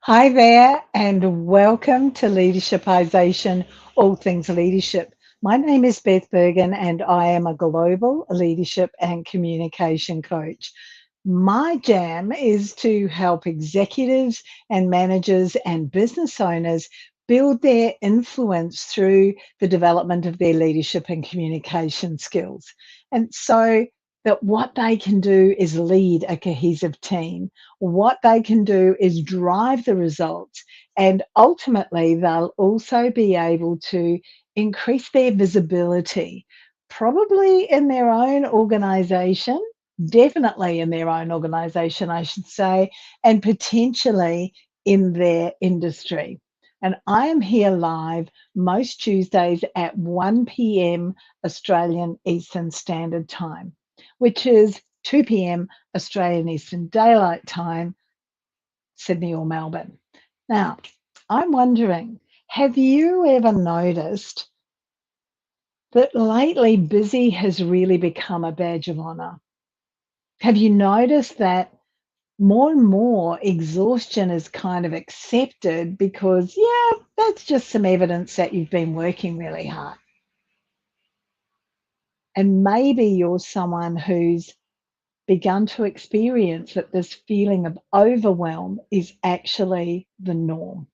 Hi there, and welcome to Leadershipisation, all things leadership. My name is Beth Bergen, and I am a global leadership and communication coach. My jam is to help executives and managers and business owners build their influence through the development of their leadership and communication skills. And so that what they can do is lead a cohesive team. What they can do is drive the results. And ultimately, they'll also be able to increase their visibility, probably in their own organization, definitely in their own organization, I should say, and potentially in their industry. And I am here live most Tuesdays at 1 p.m. Australian Eastern Standard Time, which is 2 p.m. Australian Eastern Daylight Time, Sydney or Melbourne. Now, I'm wondering, have you ever noticed that lately busy has really become a badge of honor? Have you noticed that more and more exhaustion is kind of accepted because, yeah, that's just some evidence that you've been working really hard? And maybe you're someone who's begun to experience that this feeling of overwhelm is actually the norm.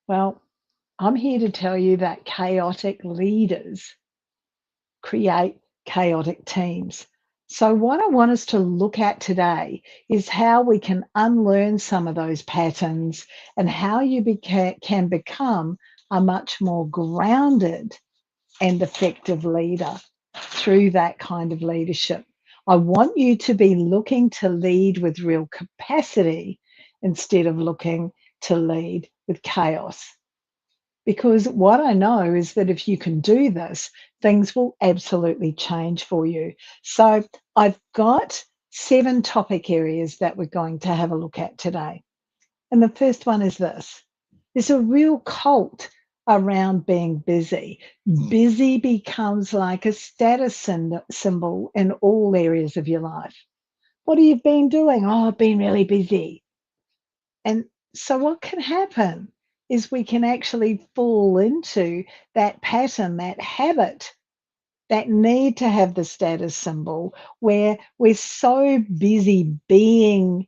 Well, I'm here to tell you that chaotic leaders create chaotic teams. So, what I want us to look at today is how we can unlearn some of those patterns and how you can become a much more grounded and effective leader through that kind of leadership. I want you to be looking to lead with real capacity instead of looking to lead with chaos. Because what I know is that if you can do this, things will absolutely change for you. So I've got 7 topic areas that we're going to have a look at today. And the first one is this: there's a real cult around being busy. Busy becomes like a status symbol in all areas of your life. What have you been doing? Oh, I've been really busy. And so, what can happen is we can actually fall into that pattern, that habit, that need to have the status symbol where we're so busy being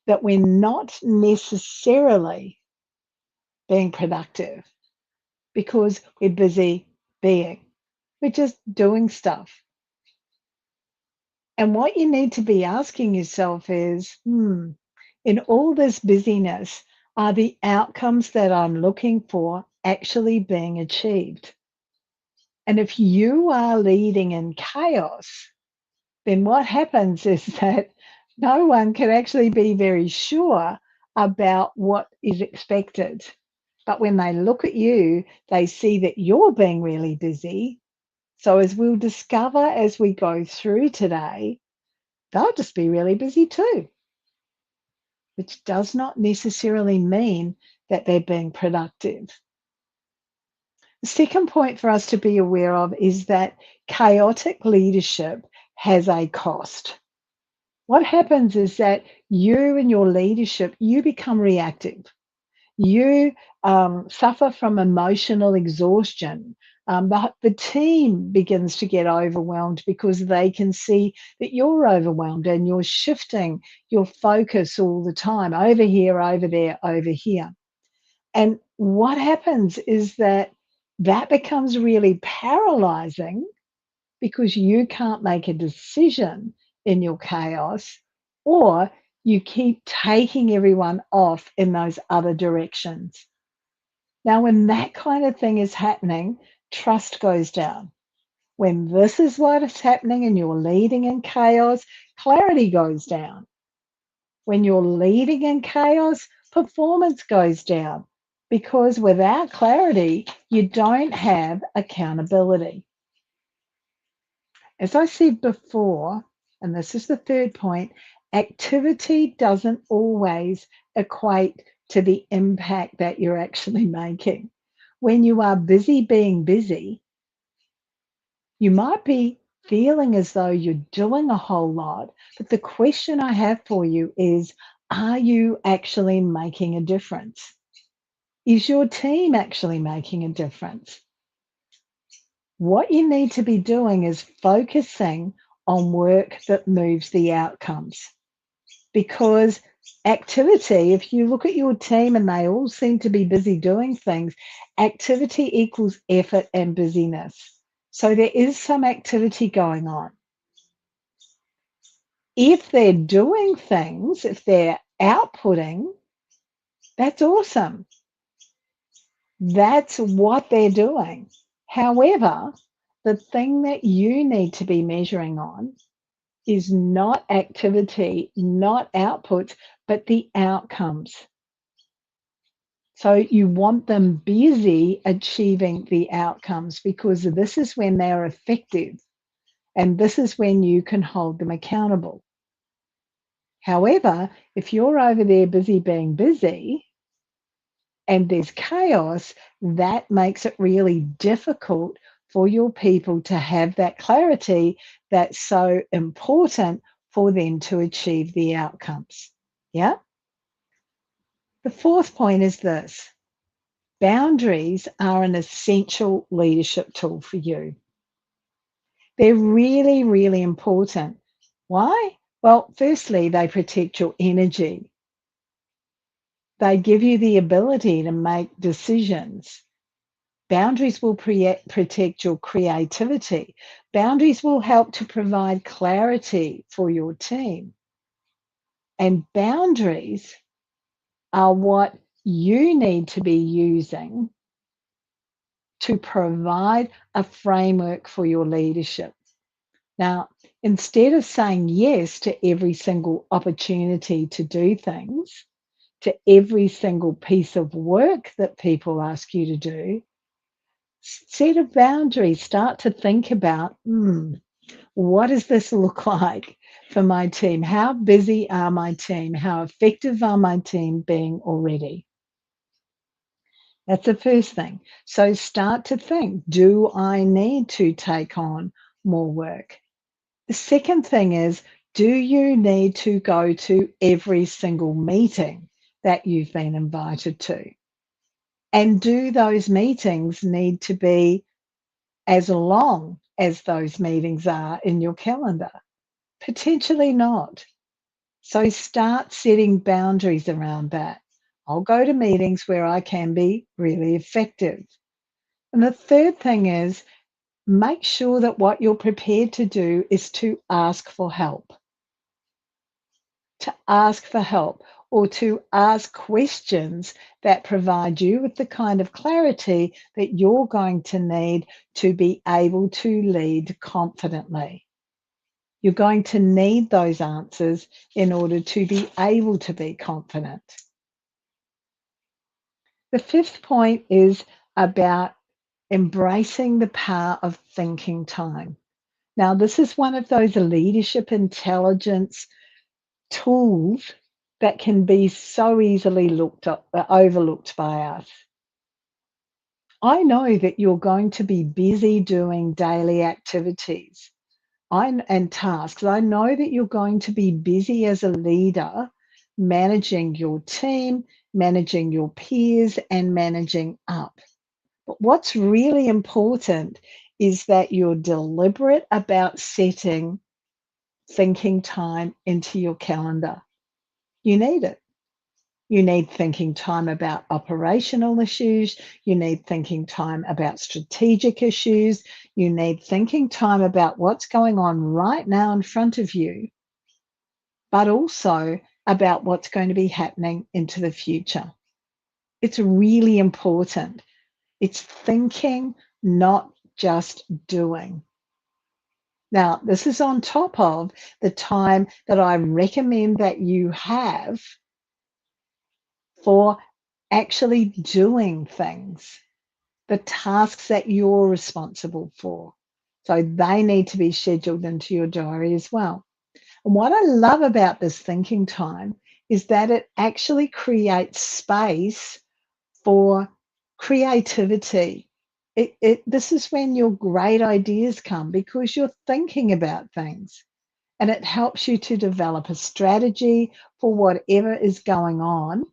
that we're not necessarily being productive because we're busy being. We're just doing stuff. And what you need to be asking yourself is, in all this busyness, are the outcomes that I'm looking for actually being achieved? And if you are leading in chaos, then what happens is that no one can actually be very sure about what is expected. But when they look at you, they see that you're being really busy. So, as we'll discover as we go through today, they'll just be really busy too, which does not necessarily mean that they're being productive. The second point for us to be aware of is that chaotic leadership has a cost. What happens is that you and your leadership, you become reactive. You suffer from emotional exhaustion. The team begins to get overwhelmed because they can see that you're overwhelmed and you're shifting your focus all the time over here, over there, over here. And what happens is that that becomes really paralyzing because you can't make a decision in your chaos, or you keep taking everyone off in those other directions. Now, when that kind of thing is happening, trust goes down. When this is what is happening and you're leading in chaos, clarity goes down. When you're leading in chaos, performance goes down because without clarity, you don't have accountability. As I said before, and this is the third point, activity doesn't always equate to the impact that you're actually making. When you are busy being busy, you might be feeling as though you're doing a whole lot. But the question I have for you is, are you actually making a difference? Is your team actually making a difference? What you need to be doing is focusing on work that moves the outcomes. Because activity, if you look at your team and they all seem to be busy doing things, activity equals effort and busyness. So there is some activity going on. If they're doing things, if they're outputting, that's awesome. That's what they're doing. However, the thing that you need to be measuring on is not activity, not outputs, but the outcomes. So you want them busy achieving the outcomes because this is when they're effective and this is when you can hold them accountable. However, if you're over there busy being busy and there's chaos, that makes it really difficult for your people to have that clarity that's so important for them to achieve the outcomes. Yeah. The fourth point is this: boundaries are an essential leadership tool for you. They're really, really important. Why? Well, firstly, they protect your energy. They give you the ability to make decisions. Boundaries will protect your creativity. Boundaries will help to provide clarity for your team. And boundaries are what you need to be using to provide a framework for your leadership. Now, instead of saying yes to every single opportunity to do things, to every single piece of work that people ask you to do, set a boundary. Start to think about, what does this look like for my team? How busy are my team? How effective are my team being already? That's the first thing. So start to think, do I need to take on more work? The second thing is, do you need to go to every single meeting that you've been invited to? And do those meetings need to be as long as those meetings are in your calendar? Potentially not. So start setting boundaries around that. I'll go to meetings where I can be really effective. And the third thing is, make sure that what you're prepared to do is to ask for help. To ask for help or to ask questions that provide you with the kind of clarity that you're going to need to be able to lead confidently. You're going to need those answers in order to be able to be confident. The fifth point is about embracing the power of thinking time. Now, this is one of those leadership intelligence tools that can be so easily overlooked by us. I know that you're going to be busy doing daily activities and tasks. I know that you're going to be busy as a leader, managing your team, managing your peers, and managing up. But what's really important is that you're deliberate about setting thinking time into your calendar. You need it. You need thinking time about operational issues. You need thinking time about strategic issues. You need thinking time about what's going on right now in front of you, but also about what's going to be happening into the future. It's really important. It's thinking, not just doing. Now, this is on top of the time that I recommend that you have for actually doing things, the tasks that you're responsible for. So they need to be scheduled into your diary as well. And what I love about this thinking time is that it actually creates space for creativity. This is when your great ideas come because you're thinking about things, and it helps you to develop a strategy for whatever is going on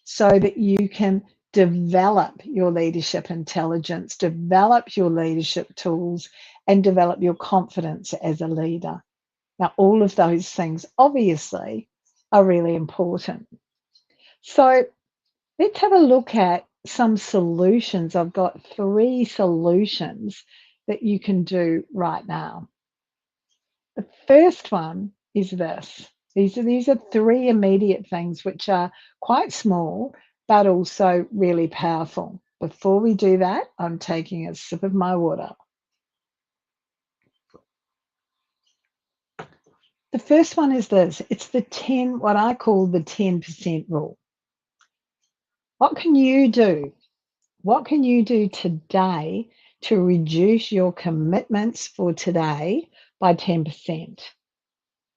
so that you can develop your leadership intelligence, develop your leadership tools, and develop your confidence as a leader. Now, all of those things obviously are really important. So let's have a look at some solutions. I've got 3 solutions that you can do right now. The first one is this. These are 3 immediate things which are quite small, but also really powerful. Before we do that, I'm taking a sip of my water. The first one is this. It's what I call the 10% rule. What can you do? What can you do today to reduce your commitments for today by 10%?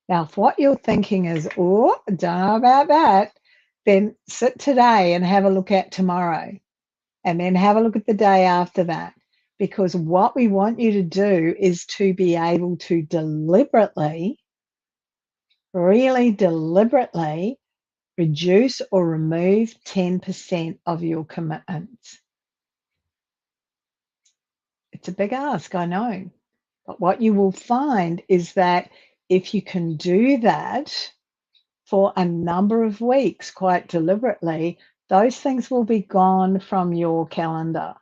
Now, if what you're thinking is, oh, I don't know about that, then sit today and have a look at tomorrow, and then have a look at the day after that. Because what we want you to do is to be able to deliberately, really deliberately reduce or remove 10% of your commitments. It's a big ask, I know. But what you will find is that if you can do that for a number of weeks quite deliberately, those things will be gone from your calendar.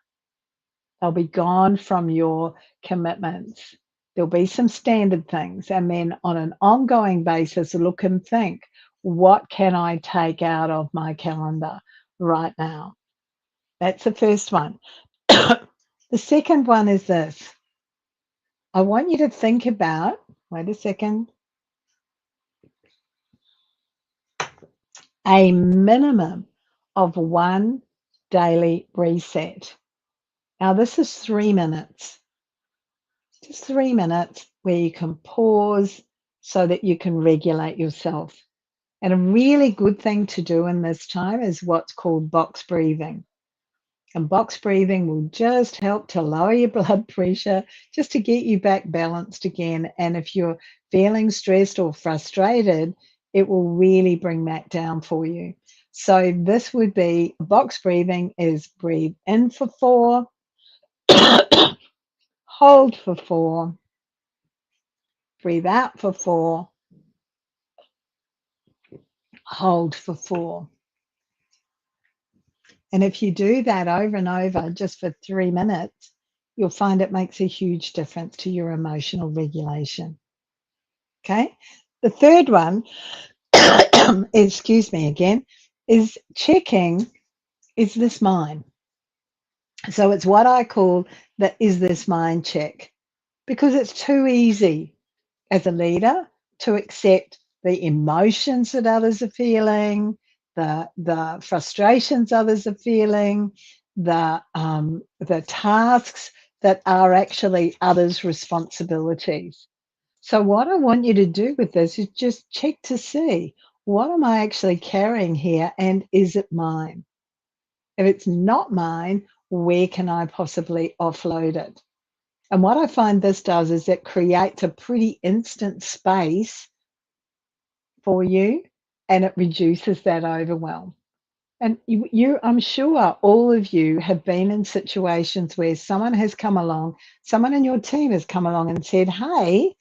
They'll be gone from your commitments. There'll be some standard things. And then on an ongoing basis, look and think, what can I take out of my calendar right now? That's the first one. The second one is this. I want you to think about, wait a second, a minimum of 1 daily reset. Now, this is 3 minutes, just 3 minutes where you can pause so that you can regulate yourself. And a really good thing to do in this time is what's called box breathing. And box breathing will just help to lower your blood pressure, just to get you back balanced again. And if you're feeling stressed or frustrated, it will really bring that down for you. So this would be, box breathing is breathe in for 4, hold for 4, breathe out for 4, hold for 4. And if you do that over and over just for 3 minutes, you'll find it makes a huge difference to your emotional regulation. Okay. The third one, excuse me again, is checking, is this mine? So it's what I call the is this mine check, because it's too easy as a leader to accept the emotions that others are feeling, the frustrations others are feeling, the tasks that are actually others' responsibilities. So what I want you to do with this is just check to see, what am I actually carrying here, and is it mine? If it's not mine, where can I possibly offload it? And what I find this does is it creates a pretty instant space for you, and it reduces that overwhelm. And I'm sure all of you have been in situations where someone has come along, someone in your team has come along and said, hey,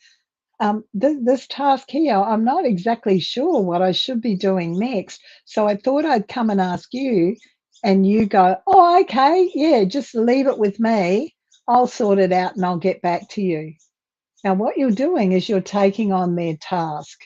this task here, I'm not exactly sure what I should be doing next. So I thought I'd come and ask you, and you go, oh, okay, yeah, just leave it with me. I'll sort it out and I'll get back to you. Now, what you're doing is you're taking on their task.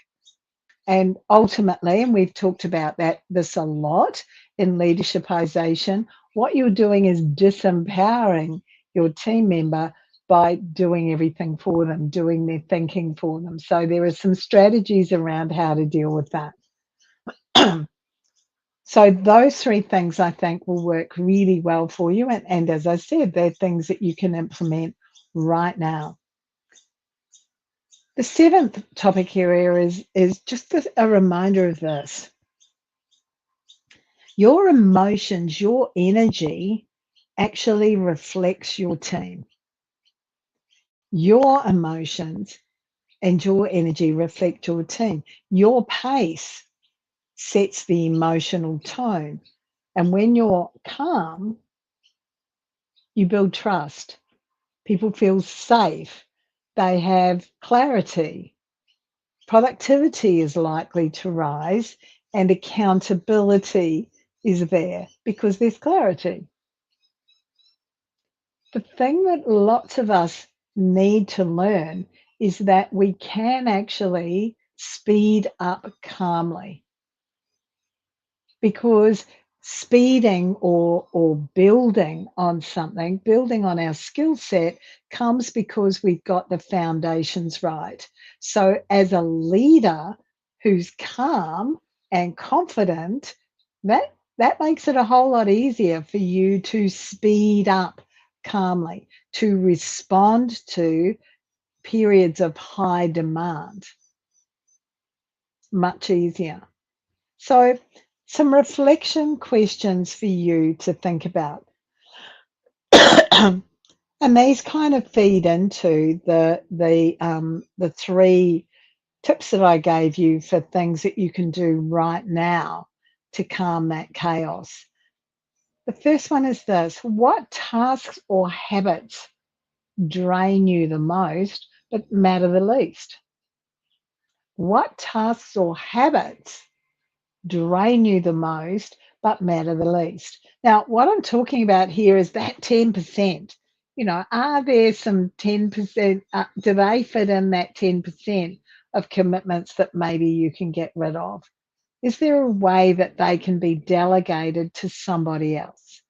And ultimately, and we've talked about this a lot in leadershipization, what you're doing is disempowering your team member by doing everything for them, doing their thinking for them. So there are some strategies around how to deal with that. So those 3 things I think will work really well for you. And as I said, they're things that you can implement right now. The 7th topic area is just a reminder of this. Your emotions, your energy actually reflects your team. Your emotions and your energy reflect your team. Your pace sets the emotional tone. And when you're calm, you build trust. People feel safe. They have clarity. Productivity is likely to rise and accountability is there because there's clarity. The thing that lots of us need to learn is that we can actually speed up calmly because speeding or building on something, building on our skill set comes because we've got the foundations right. So as a leader who's calm and confident, that makes it a whole lot easier for you to speed up calmly, to respond to periods of high demand. Much easier. So, some reflection questions for you to think about. And these kind of feed into the three tips that I gave you for things that you can do right now to calm that chaos. The first one is this: what tasks or habits drain you the most but matter the least? What tasks or habits drain you the most but matter the least? Now, what I'm talking about here is that 10%. Are there some 10%? Do they fit in that 10% of commitments that maybe you can get rid of? Is there a way that they can be delegated to somebody else?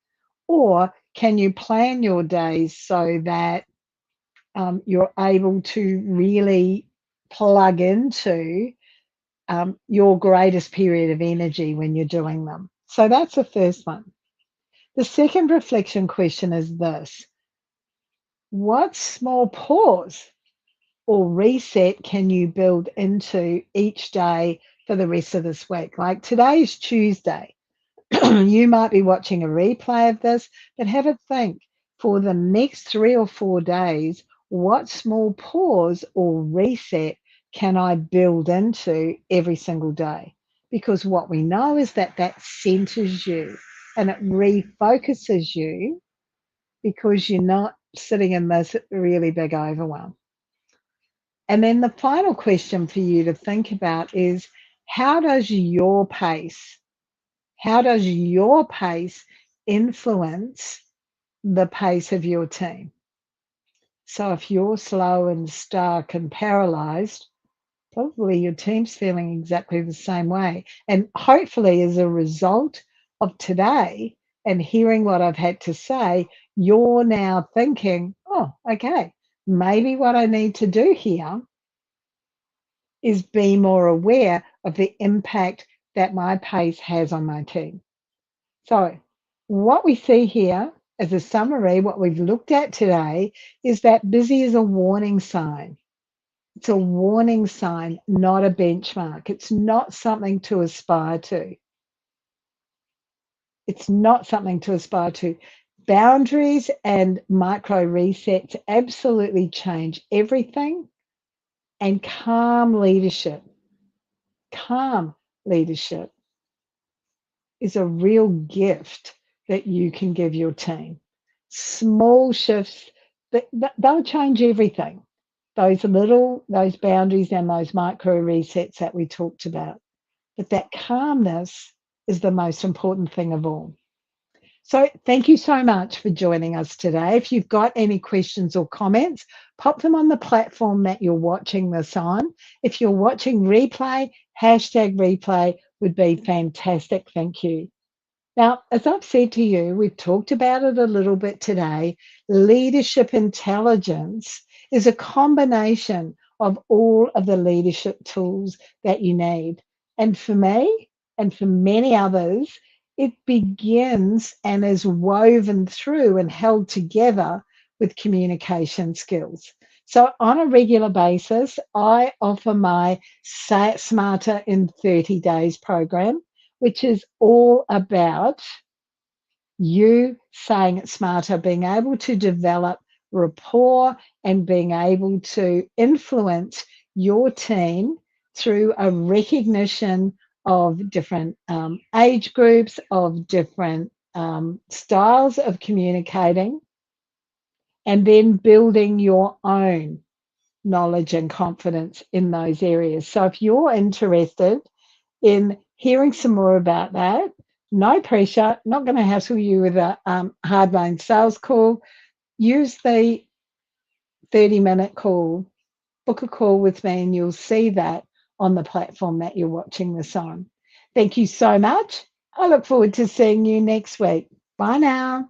Or can you plan your days so that you're able to really plug into your greatest period of energy when you're doing them? So that's the first one. The second reflection question is this: what small pause or reset can you build into each day for the rest of this week? Like today's Tuesday. You might be watching a replay of this, but have a think for the next 3 or 4 days, what small pause or reset can I build into every single day? Because what we know is that that centers you and it refocuses you because you're not sitting in this really big overwhelm. And then the final question for you to think about is how does your pace how does your pace influence the pace of your team? So if you're slow and stuck and paralyzed, probably your team's feeling exactly the same way. And hopefully, as a result of today and hearing what I've had to say, you're now thinking, oh, okay, maybe what I need to do here is be more aware of the impact that my pace has on my team. So, what we see here as a summary, what we've looked at today, is that busy is a warning sign. It's a warning sign, not a benchmark. It's not something to aspire to. It's not something to aspire to. Boundaries and micro resets absolutely change everything. And calm leadership is a real gift that you can give your team. Small shifts, they'll change everything. Those boundaries and those micro resets that we talked about. But that calmness is the most important thing of all. So thank you so much for joining us today. If you've got any questions or comments, pop them on the platform that you're watching this on. If you're watching replay, hashtag replay would be fantastic. Thank you. Now, as I've said to you, we've talked about it a little bit today. Leadership intelligence is a combination of all of the leadership tools that you need. And for me, and for many others, it begins and is woven through and held together with communication skills. So, on a regular basis, I offer my Smarter in 30 Days program, which is all about You saying it smarter, being able to develop rapport and being able to influence your team through a recognition of different age groups, of different styles of communicating, and then building your own knowledge and confidence in those areas. So if you're interested in hearing some more about that, no pressure, not going to hassle you with a hardline sales call. Use the 30-minute call, book a call with me, and you'll see that on the platform that you're watching this on. Thank you so much. I look forward to seeing you next week. Bye now.